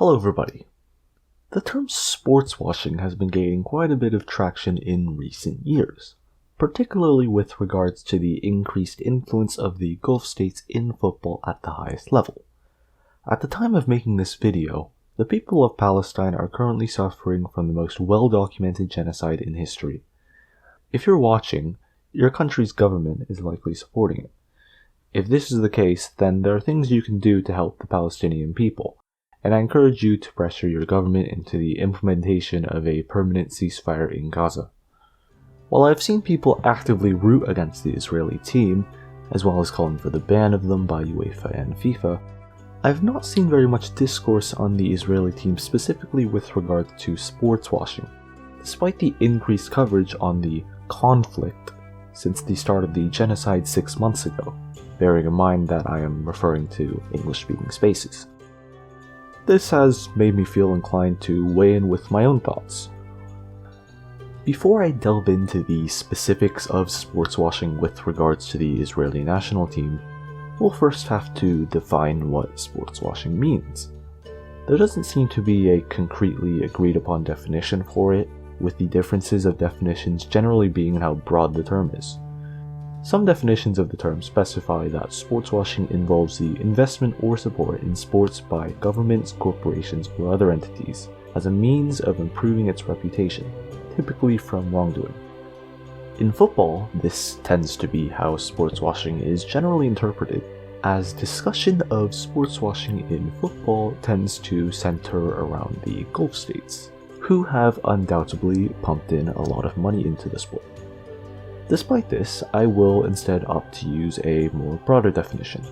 Hello everybody. The term sportswashing has been gaining quite a bit of traction in recent years, particularly with regards to the increased influence of the Gulf states in football at the highest level. At the time of making this video, the people of Palestine are currently suffering from the most well-documented genocide in history. If you're watching, your country's government is likely supporting it. If this is the case, then there are things you can do to help the Palestinian people, and I encourage you to pressure your government into the implementation of a permanent ceasefire in Gaza. While I've seen people actively root against the Israeli team, as well as calling for the ban of them by UEFA and FIFA, I've not seen very much discourse on the Israeli team specifically with regard to sports washing, despite the increased coverage on the conflict since the start of the genocide 6 months ago, bearing in mind that I am referring to English-speaking spaces. This has made me feel inclined to weigh in with my own thoughts. Before I delve into the specifics of sports washing with regards to the Israeli national team, we'll first have to define what sports washing means. There doesn't seem to be a concretely agreed upon definition for it, with the differences of definitions generally being how broad the term is. Some definitions of the term specify that sports washing involves the investment or support in sports by governments, corporations, or other entities as a means of improving its reputation, typically from wrongdoing. In football, this tends to be how sports washing is generally interpreted, as discussion of sports washing in football tends to center around the Gulf states, who have undoubtedly pumped in a lot of money into the sport. Despite this, I will instead opt to use a more broader definition.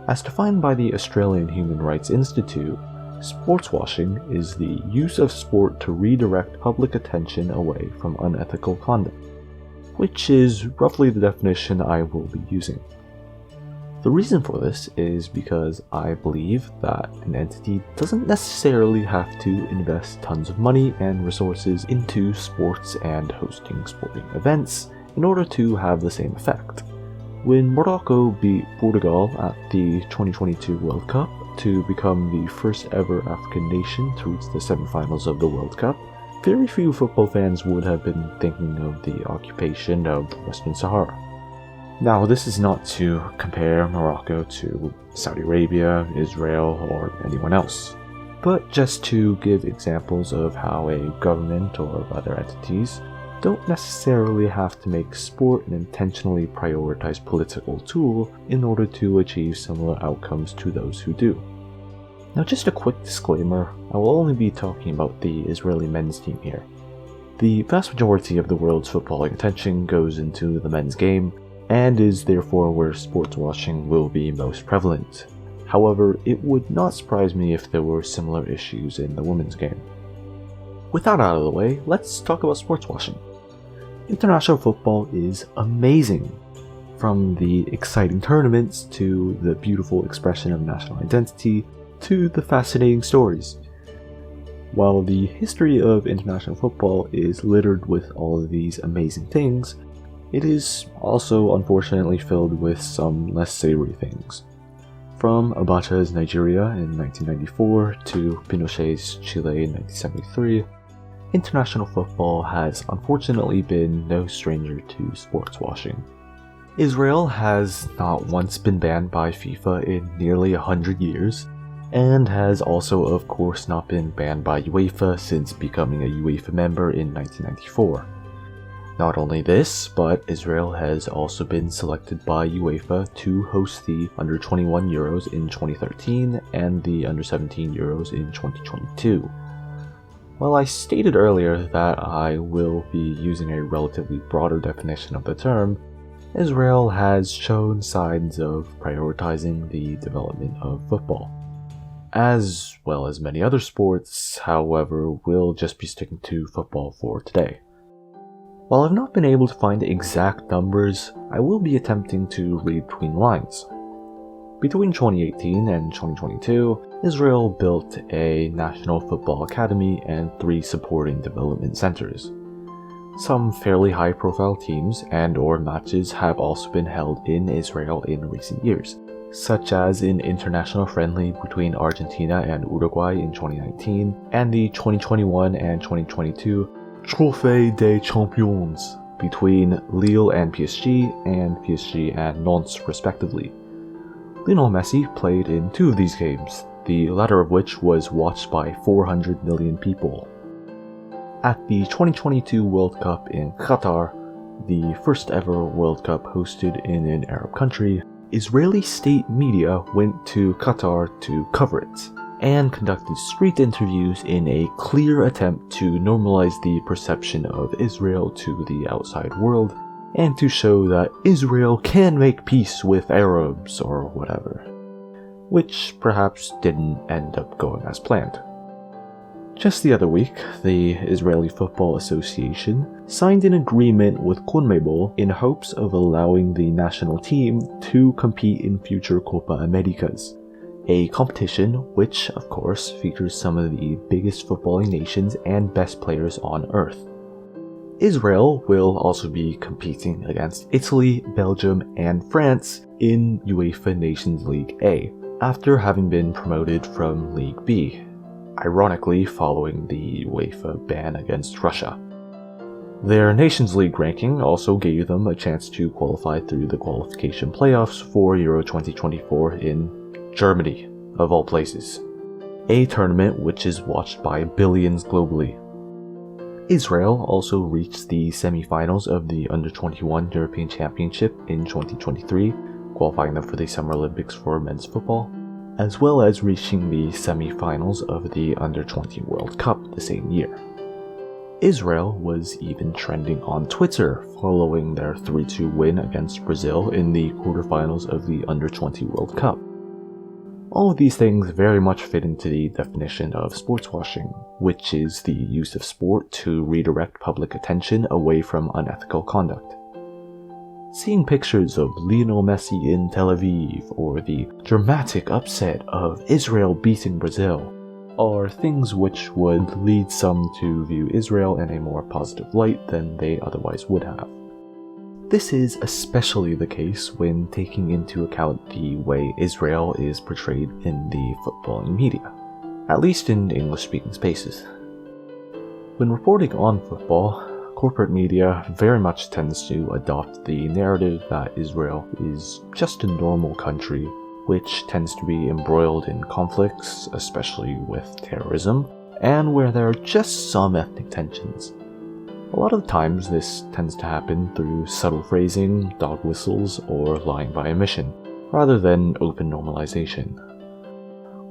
As defined by the Australian Human Rights Institute, sports washing is the use of sport to redirect public attention away from unethical conduct, which is roughly the definition I will be using. The reason for this is because I believe that an entity doesn't necessarily have to invest tons of money and resources into sports and hosting sporting events in order to have the same effect. When Morocco beat Portugal at the 2022 World Cup to become the first ever African nation to reach the semifinals of the World Cup, very few football fans would have been thinking of the occupation of Western Sahara. Now, this is not to compare Morocco to Saudi Arabia, Israel, or anyone else, but just to give examples of how a government or other entities don't necessarily have to make sport an intentionally prioritized political tool in order to achieve similar outcomes to those who do. Now, just a quick disclaimer, I will only be talking about the Israeli men's team here. The vast majority of the world's footballing attention goes into the men's game, and is therefore where sports washing will be most prevalent. However, it would not surprise me if there were similar issues in the women's game. With that out of the way, let's talk about sports washing. International football is amazing. From the exciting tournaments, to the beautiful expression of national identity, to the fascinating stories. While the history of international football is littered with all of these amazing things, it is also unfortunately filled with some less savory things. From Abacha's Nigeria in 1994 to Pinochet's Chile in 1973, international football has unfortunately been no stranger to sports washing. Israel has not once been banned by FIFA in nearly 100 years, and has also of course not been banned by UEFA since becoming a UEFA member in 1994. Not only this, but Israel has also been selected by UEFA to host the Under-21 Euros in 2013 and the Under-17 Euros in 2022. While I stated earlier that I will be using a relatively broader definition of the term, Israel has shown signs of prioritizing the development of football. As well as many other sports, however, we'll just be sticking to football for today. While I've not been able to find exact numbers, I will be attempting to read between lines. Between 2018 and 2022, Israel built a National Football Academy and 3 supporting development centers. Some fairly high-profile teams and/or matches have also been held in Israel in recent years, such as an international friendly between Argentina and Uruguay in 2019, and the 2021 and 2022 Trophée des Champions between Lille and PSG and Nantes respectively. Lionel Messi played in 2 of these games, the latter of which was watched by 400 million people. At the 2022 World Cup in Qatar, the first ever World Cup hosted in an Arab country, Israeli state media went to Qatar to cover it, and conducted street interviews in a clear attempt to normalize the perception of Israel to the outside world, and to show that Israel can make peace with Arabs or whatever, which perhaps didn't end up going as planned. Just the other week, the Israeli Football Association signed an agreement with CONMEBOL in hopes of allowing the national team to compete in future Copa Americas, a competition which, of course, features some of the biggest footballing nations and best players on earth. Israel will also be competing against Italy, Belgium, and France in UEFA Nations League A, after having been promoted from League B, ironically following the UEFA ban against Russia. Their Nations League ranking also gave them a chance to qualify through the qualification playoffs for Euro 2024 in Germany, of all places, a tournament which is watched by billions globally. Israel also reached the semi-finals of the Under-21 European Championship in 2023, qualifying them for the Summer Olympics for men's football, as well as reaching the semi-finals of the Under-20 World Cup the same year. Israel was even trending on Twitter following their 3-2 win against Brazil in the quarterfinals of the Under-20 World Cup. All of these things very much fit into the definition of sportswashing, which is the use of sport to redirect public attention away from unethical conduct. Seeing pictures of Lionel Messi in Tel Aviv or the dramatic upset of Israel beating Brazil are things which would lead some to view Israel in a more positive light than they otherwise would have. This is especially the case when taking into account the way Israel is portrayed in the footballing media, at least in English-speaking spaces. When reporting on football, corporate media very much tends to adopt the narrative that Israel is just a normal country, which tends to be embroiled in conflicts, especially with terrorism, and where there are just some ethnic tensions. A lot of the times this tends to happen through subtle phrasing, dog whistles, or lying by omission, rather than open normalization.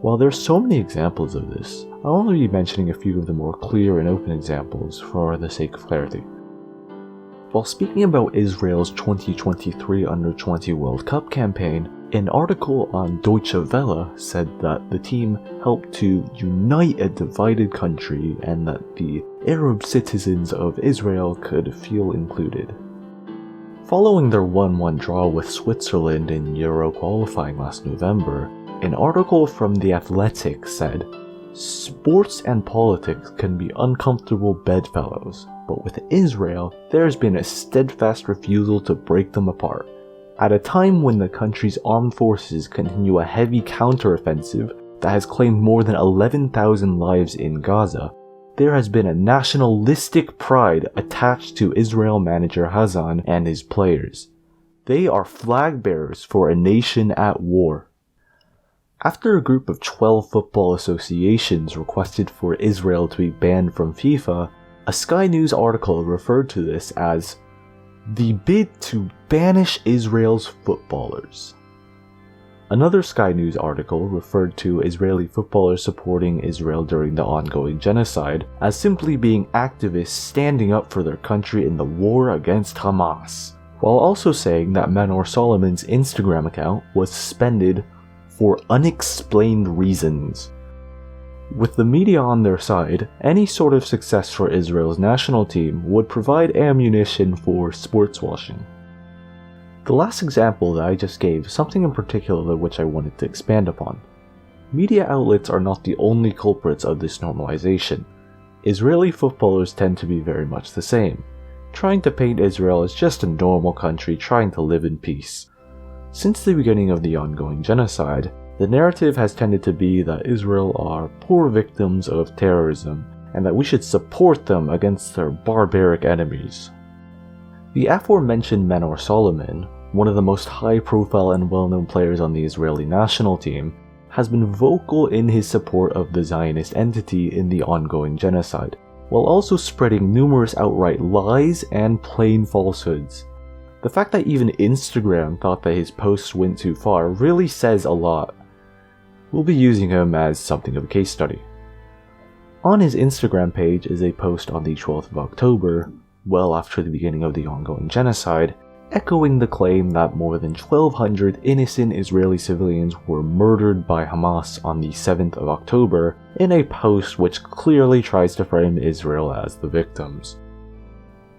While there's so many examples of this, I'll only be mentioning a few of the more clear and open examples for the sake of clarity. While speaking about Israel's 2023 Under-20 World Cup campaign, an article on Deutsche Welle said that the team helped to unite a divided country and that the Arab citizens of Israel could feel included. Following their 1-1 draw with Switzerland in Euro qualifying last November, an article from The Athletic said, "Sports and politics can be uncomfortable bedfellows, but with Israel, there's been a steadfast refusal to break them apart. At a time when the country's armed forces continue a heavy counteroffensive that has claimed more than 11,000 lives in Gaza, there has been a nationalistic pride attached to Israel manager Hazan and his players. They are flag bearers for a nation at war." After a group of 12 football associations requested for Israel to be banned from FIFA, a Sky News article referred to this as the bid to banish Israel's footballers. Another Sky News article referred to Israeli footballers supporting Israel during the ongoing genocide as simply being activists standing up for their country in the war against Hamas, while also saying that Manor Solomon's Instagram account was suspended for unexplained reasons. With the media on their side, any sort of success for Israel's national team would provide ammunition for sports washing. The last example that I just gave is something in particular which I wanted to expand upon. Media outlets are not the only culprits of this normalization. Israeli footballers tend to be very much the same, trying to paint Israel as just a normal country trying to live in peace. Since the beginning of the ongoing genocide, the narrative has tended to be that Israel are poor victims of terrorism and that we should support them against their barbaric enemies. The aforementioned Manor Solomon, one of the most high-profile and well-known players on the Israeli national team, has been vocal in his support of the Zionist entity in the ongoing genocide, while also spreading numerous outright lies and plain falsehoods. The fact that even Instagram thought that his posts went too far really says a lot. We'll be using him as something of a case study. On his Instagram page is a post on the 12th of October, well after the beginning of the ongoing genocide, echoing the claim that more than 1,200 innocent Israeli civilians were murdered by Hamas on the 7th of October in a post which clearly tries to frame Israel as the victims.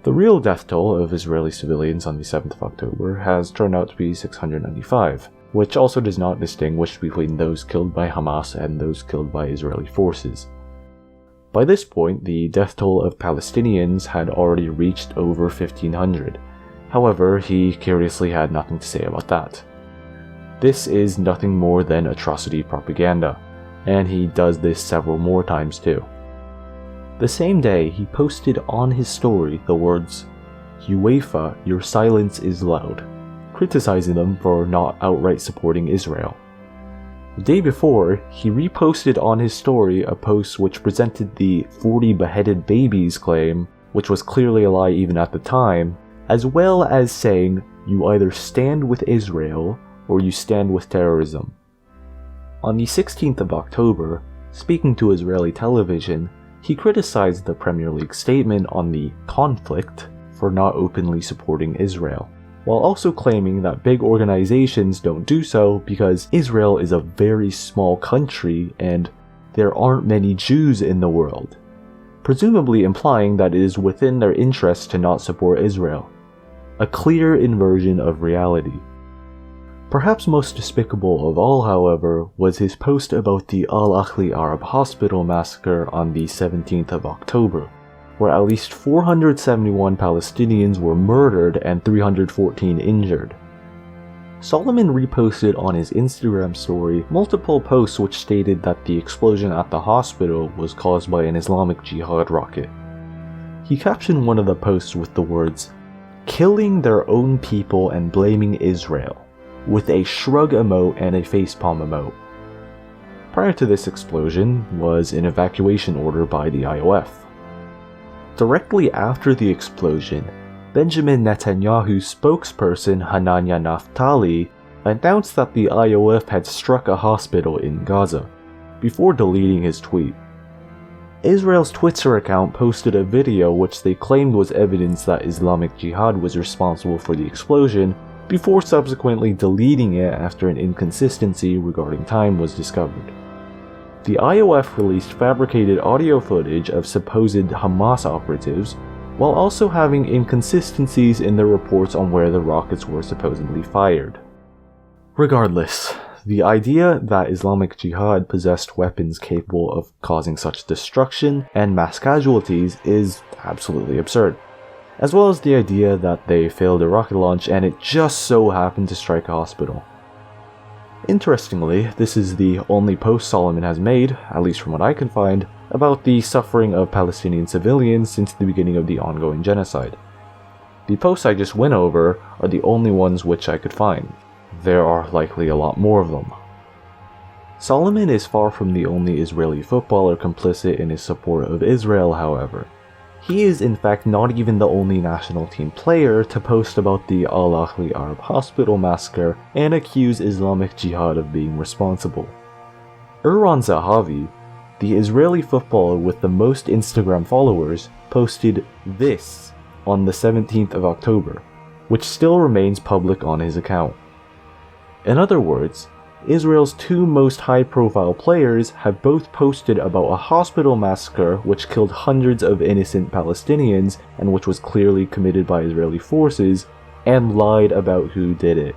The real death toll of Israeli civilians on the 7th of October has turned out to be 695, which also does not distinguish between those killed by Hamas and those killed by Israeli forces. By this point, the death toll of Palestinians had already reached over 1,500. However, he curiously had nothing to say about that. This is nothing more than atrocity propaganda, and he does this several more times too. The same day, he posted on his story the words, "UEFA, your silence is loud," criticizing them for not outright supporting Israel. The day before, he reposted on his story a post which presented the 40 beheaded babies claim, which was clearly a lie even at the time, as well as saying, "You either stand with Israel or you stand with terrorism." On the 16th of October, speaking to Israeli television, he criticized the Premier League statement on the conflict for not openly supporting Israel, while also claiming that big organizations don't do so because Israel is a very small country and there aren't many Jews in the world, presumably implying that it is within their interest to not support Israel. A clear inversion of reality. Perhaps most despicable of all, however, was his post about the Al-Ahli Arab Hospital massacre on the 17th of October, where at least 471 Palestinians were murdered and 314 injured. Solomon reposted on his Instagram story multiple posts which stated that the explosion at the hospital was caused by an Islamic Jihad rocket. He captioned one of the posts with the words, "Killing their own people and blaming Israel," with a shrug emote and a facepalm emote. Prior to this explosion was an evacuation order by the IOF. Directly after the explosion, Benjamin Netanyahu's spokesperson Hanania Naftali announced that the IOF had struck a hospital in Gaza, before deleting his tweet. Israel's Twitter account posted a video which they claimed was evidence that Islamic Jihad was responsible for the explosion, before subsequently deleting it after an inconsistency regarding time was discovered. The IOF released fabricated audio footage of supposed Hamas operatives, while also having inconsistencies in the reports on where the rockets were supposedly fired. Regardless, the idea that Islamic Jihad possessed weapons capable of causing such destruction and mass casualties is absolutely absurd, as well as the idea that they failed a rocket launch and it just so happened to strike a hospital. Interestingly, this is the only post Solomon has made, at least from what I can find, about the suffering of Palestinian civilians since the beginning of the ongoing genocide. The posts I just went over are the only ones which I could find. There are likely a lot more of them. Solomon is far from the only Israeli footballer complicit in his support of Israel, however. He is in fact not even the only national team player to post about the Al-Ahli Arab Hospital massacre and accuse Islamic Jihad of being responsible. Eran Zahavi, the Israeli footballer with the most Instagram followers, posted this on the 17th of October, which still remains public on his account. In other words, Israel's two most high-profile players have both posted about a hospital massacre which killed hundreds of innocent Palestinians and which was clearly committed by Israeli forces, and lied about who did it.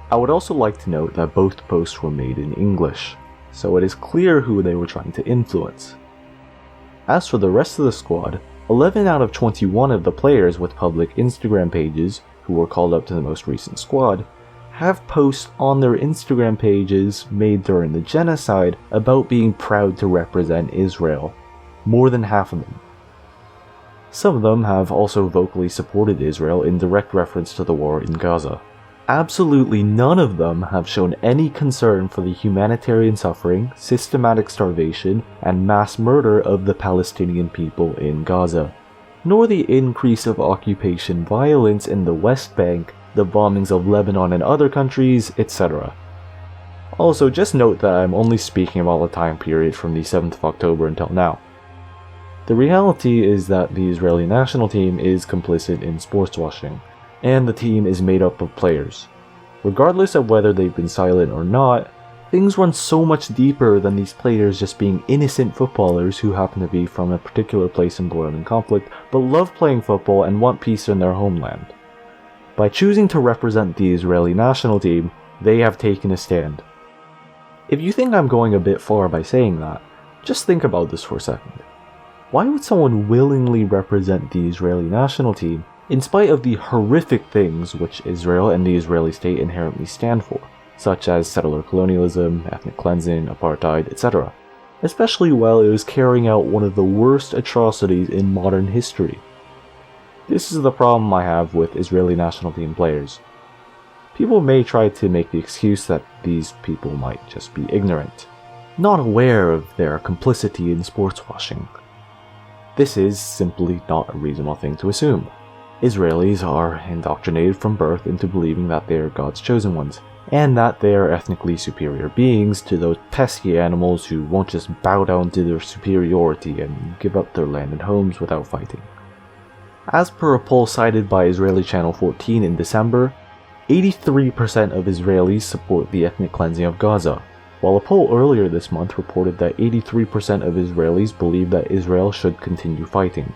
I would also like to note that both posts were made in English, so it is clear who they were trying to influence. As for the rest of the squad, 11 out of 21 of the players with public Instagram pages, who were called up to the most recent squad, have posts on their Instagram pages made during the genocide about being proud to represent Israel. More than half of them. Some of them have also vocally supported Israel in direct reference to the war in Gaza. Absolutely none of them have shown any concern for the humanitarian suffering, systematic starvation, and mass murder of the Palestinian people in Gaza, nor the increase of occupation violence in the West Bank, the bombings of Lebanon and other countries, etc. Also, just note that I'm only speaking about the time period from the 7th of October until now. The reality is that the Israeli national team is complicit in sports washing, and the team is made up of players. Regardless of whether they've been silent or not, things run so much deeper than these players just being innocent footballers who happen to be from a particular place embroiled in conflict, but love playing football and want peace in their homeland. By choosing to represent the Israeli national team, they have taken a stand. If you think I'm going a bit far by saying that, just think about this for a second. Why would someone willingly represent the Israeli national team in spite of the horrific things which Israel and the Israeli state inherently stand for, such as settler colonialism, ethnic cleansing, apartheid, etc., especially while it was carrying out one of the worst atrocities in modern history? This is the problem I have with Israeli national team players. People may try to make the excuse that these people might just be ignorant, not aware of their complicity in sports washing. This is simply not a reasonable thing to assume. Israelis are indoctrinated from birth into believing that they are God's chosen ones, and that they are ethnically superior beings to those pesky animals who won't just bow down to their superiority and give up their land and homes without fighting. As per a poll cited by Israeli Channel 14 in December, 83% of Israelis support the ethnic cleansing of Gaza, while a poll earlier this month reported that 83% of Israelis believe that Israel should continue fighting.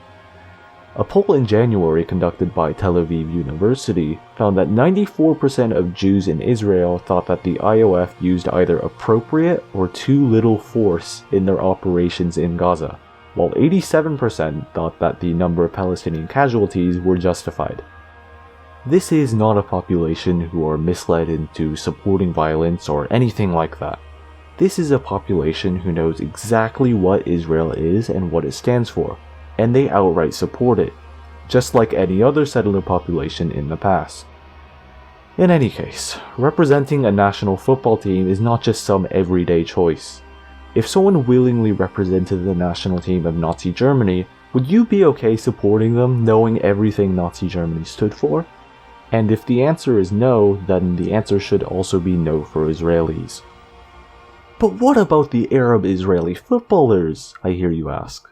A poll in January conducted by Tel Aviv University found that 94% of Jews in Israel thought that the IOF used either appropriate or too little force in their operations in Gaza, while 87% thought that the number of Palestinian casualties were justified. This is not a population who are misled into supporting violence or anything like that. This is a population who knows exactly what Israel is and what it stands for, and they outright support it, just like any other settler population in the past. In any case, representing a national football team is not just some everyday choice. If someone willingly represented the national team of Nazi Germany, would you be okay supporting them knowing everything Nazi Germany stood for? And if the answer is no, then the answer should also be no for Israelis. But what about the Arab Israeli footballers, I hear you ask?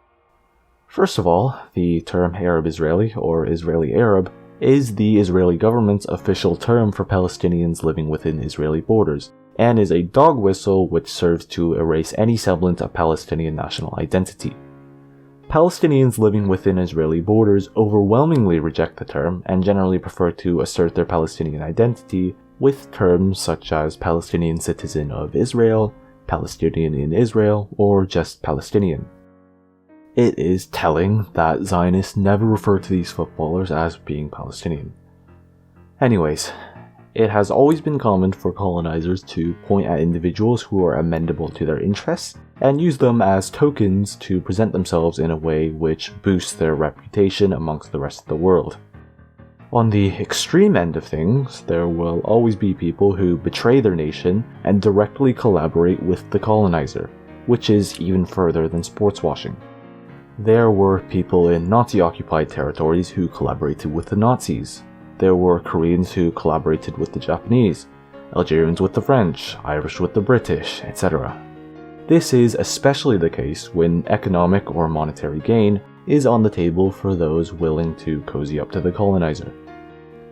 First of all, the term Arab Israeli, or Israeli Arab, is the Israeli government's official term for Palestinians living within Israeli borders, and is a dog whistle which serves to erase any semblance of Palestinian national identity. Palestinians living within Israeli borders overwhelmingly reject the term and generally prefer to assert their Palestinian identity with terms such as Palestinian citizen of Israel, Palestinian in Israel, or just Palestinian. It is telling that Zionists never refer to these footballers as being Palestinian. Anyways, it has always been common for colonizers to point at individuals who are amenable to their interests and use them as tokens to present themselves in a way which boosts their reputation amongst the rest of the world. On the extreme end of things, there will always be people who betray their nation and directly collaborate with the colonizer, which is even further than sports washing. There were people in Nazi-occupied territories who collaborated with the Nazis. There were Koreans who collaborated with the Japanese, Algerians with the French, Irish with the British, etc. This is especially the case when economic or monetary gain is on the table for those willing to cozy up to the colonizer.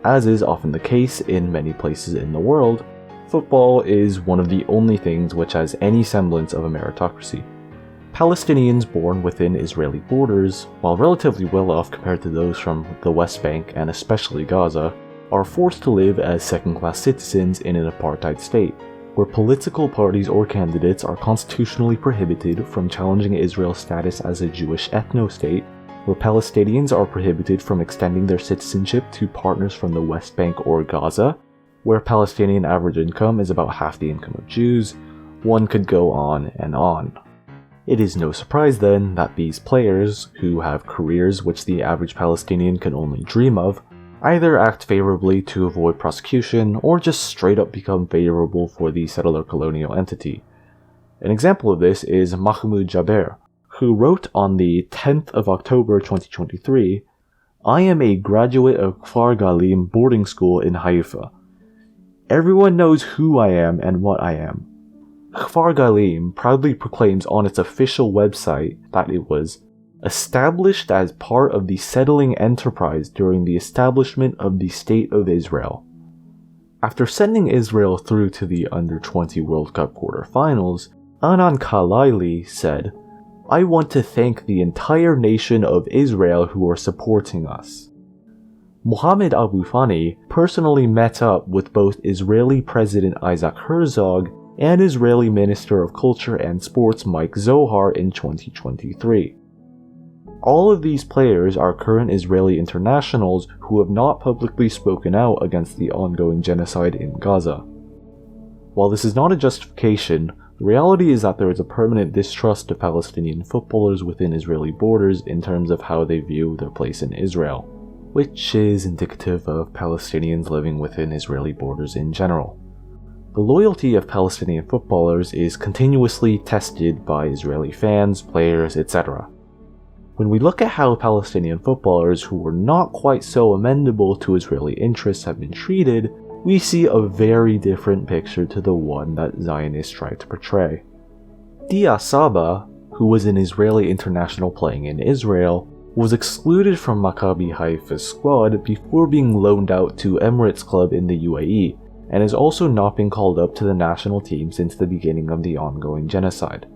As is often the case in many places in the world, football is one of the only things which has any semblance of a meritocracy. Palestinians born within Israeli borders, while relatively well off compared to those from the West Bank and especially Gaza, are forced to live as second-class citizens in an apartheid state, where political parties or candidates are constitutionally prohibited from challenging Israel's status as a Jewish ethno-state, where Palestinians are prohibited from extending their citizenship to partners from the West Bank or Gaza, where Palestinian average income is about half the income of Jews. One could go on and on. It is no surprise then that these players, who have careers which the average Palestinian can only dream of, either act favorably to avoid prosecution or just straight up become favorable for the settler colonial entity. An example of this is Mahmoud Jaber, who wrote on the 10th of October 2023, "I am a graduate of Kfar Galim boarding school in Haifa. Everyone knows who I am and what I am." Kfar Galim proudly proclaims on its official website that it was established as part of the settling enterprise during the establishment of the State of Israel. After sending Israel through to the Under-20 World Cup quarterfinals, Anan Kalaili said, "I want to thank the entire nation of Israel who are supporting us." Mohammed Abu Fani personally met up with both Israeli President Isaac Herzog and Israeli Minister of Culture and Sports Mike Zohar in 2023. All of these players are current Israeli internationals who have not publicly spoken out against the ongoing genocide in Gaza. While this is not a justification, the reality is that there is a permanent distrust of Palestinian footballers within Israeli borders in terms of how they view their place in Israel, which is indicative of Palestinians living within Israeli borders in general. The loyalty of Palestinian footballers is continuously tested by Israeli fans, players, etc. When we look at how Palestinian footballers who were not quite so amenable to Israeli interests have been treated, we see a very different picture to the one that Zionists tried to portray. Dia Saba, who was an Israeli international playing in Israel, was excluded from Maccabi Haifa's squad before being loaned out to Emirates Club in the UAE, and has also not been called up to the national team since the beginning of the ongoing genocide.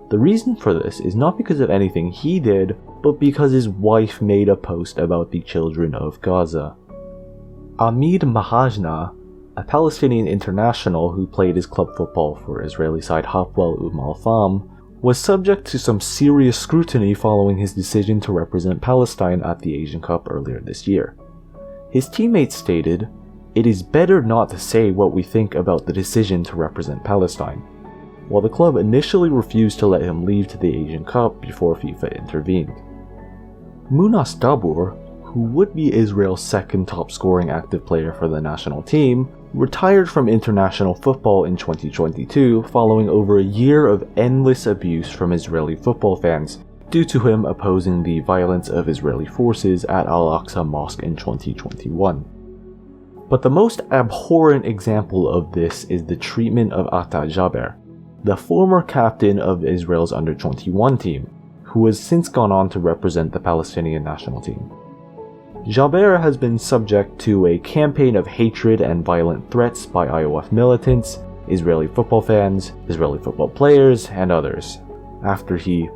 The reason for this is not because of anything he did, but because his wife made a post about the children of Gaza. Amid Mahajna, a Palestinian international who played his club football for Israeli side Hapwel Al Fam, was subject to some serious scrutiny following his decision to represent Palestine at the Asian Cup earlier this year. His teammates stated, "It is better not to say what we think about the decision to represent Palestine," while the club initially refused to let him leave to the Asian Cup before FIFA intervened. Munas Dabur, who would be Israel's second top scoring active player for the national team, retired from international football in 2022 following over a year of endless abuse from Israeli football fans due to him opposing the violence of Israeli forces at Al-Aqsa Mosque in 2021. But the most abhorrent example of this is the treatment of Atta Jaber, the former captain of Israel's Under-21 team, who has since gone on to represent the Palestinian national team. Jaber has been subject to a campaign of hatred and violent threats by IOF militants, Israeli football fans, Israeli football players, and others, after he,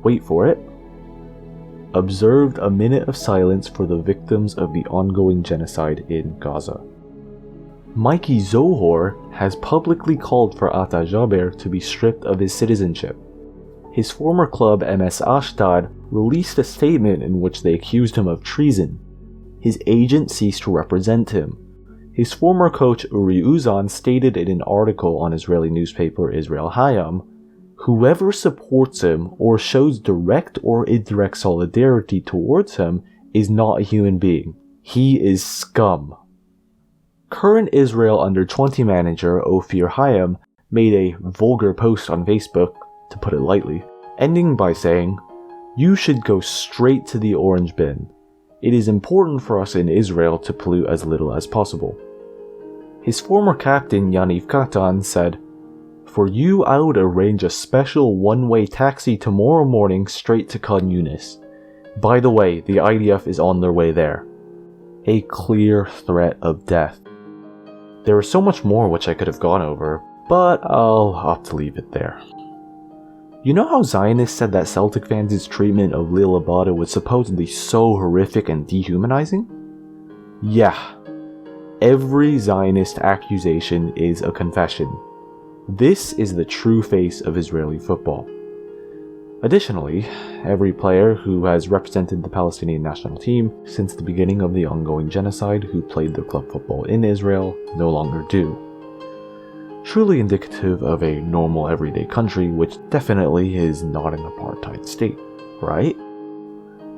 wait for it, observed a minute of silence for the victims of the ongoing genocide in Gaza. Mikey Zohar has publicly called for Atta Jaber to be stripped of his citizenship. His former club MS Ashdod released a statement in which they accused him of treason. His agent ceased to represent him. His former coach Uri Uzan stated in an article on Israeli newspaper Israel Hayam, "Whoever supports him or shows direct or indirect solidarity towards him is not a human being. He is scum." Current Israel Under-20 manager Ophir Hayam made a vulgar post on Facebook, to put it lightly, ending by saying, "You should go straight to the orange bin. It is important for us in Israel to pollute as little as possible." His former captain Yaniv Katan said, "For you, I would arrange a special one-way taxi tomorrow morning straight to Khan Yunis. By the way, the IDF is on their way there." A clear threat of death. There is so much more which I could have gone over, but I'll opt to leave it there. You know how Zionists said that Celtic fans' treatment of Lil Abada was supposedly so horrific and dehumanizing? Yeah. Every Zionist accusation is a confession. This is the true face of Israeli football. Additionally, every player who has represented the Palestinian national team since the beginning of the ongoing genocide who played their club football in Israel no longer do. Truly indicative of a normal everyday country, which definitely is not an apartheid state, right?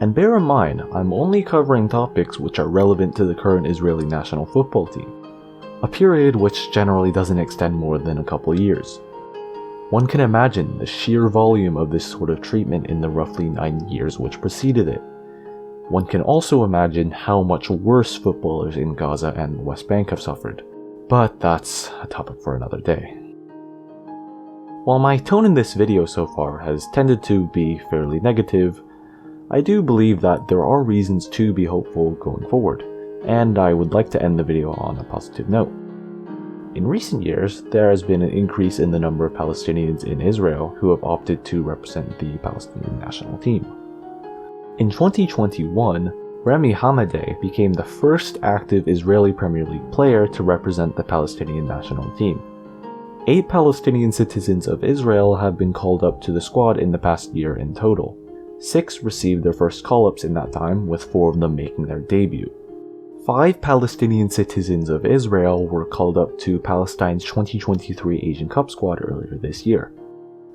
And bear in mind, I'm only covering topics which are relevant to the current Israeli national football team, a period which generally doesn't extend more than a couple years. One can imagine the sheer volume of this sort of treatment in the roughly 9 years which preceded it. One can also imagine how much worse footballers in Gaza and the West Bank have suffered, but that's a topic for another day. While my tone in this video so far has tended to be fairly negative, I do believe that there are reasons to be hopeful going forward, and I would like to end the video on a positive note. In recent years, there has been an increase in the number of Palestinians in Israel who have opted to represent the Palestinian national team. In 2021, Rami Hamadeh became the first active Israeli Premier League player to represent the Palestinian national team. 8 Palestinian citizens of Israel have been called up to the squad in the past year in total. 6 received their first call-ups in that time, with 4 of them making their debut. 5 Palestinian citizens of Israel were called up to Palestine's 2023 Asian Cup squad earlier this year.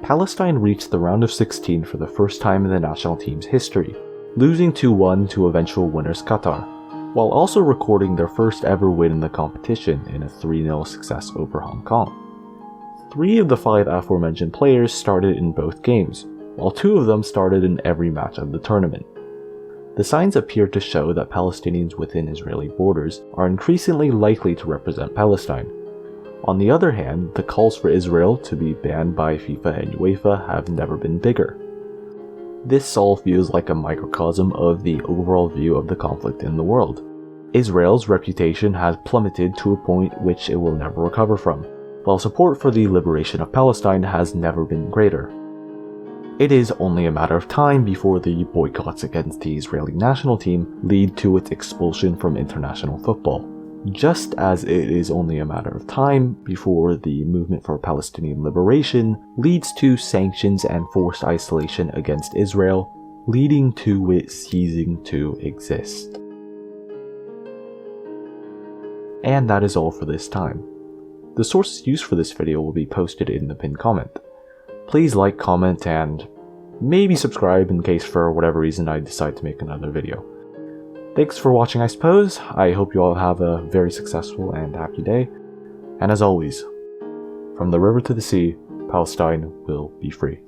Palestine reached the round of 16 for the first time in the national team's history, losing 2-1 to eventual winners Qatar, while also recording their first ever win in the competition in a 3-0 success over Hong Kong. 3 of the 5 aforementioned players started in both games, while 2 of them started in every match of the tournament. The signs appear to show that Palestinians within Israeli borders are increasingly likely to represent Palestine. On the other hand, the calls for Israel to be banned by FIFA and UEFA have never been bigger. This all feels like a microcosm of the overall view of the conflict in the world. Israel's reputation has plummeted to a point which it will never recover from, while support for the liberation of Palestine has never been greater. It is only a matter of time before the boycotts against the Israeli national team lead to its expulsion from international football, just as it is only a matter of time before the movement for Palestinian liberation leads to sanctions and forced isolation against Israel, leading to it ceasing to exist. And that is all for this time. The sources used for this video will be posted in the pinned comment. Please like, comment, and maybe subscribe in case for whatever reason I decide to make another video. Thanks for watching, I suppose. I hope you all have a very successful and happy day. And as always, from the river to the sea, Palestine will be free.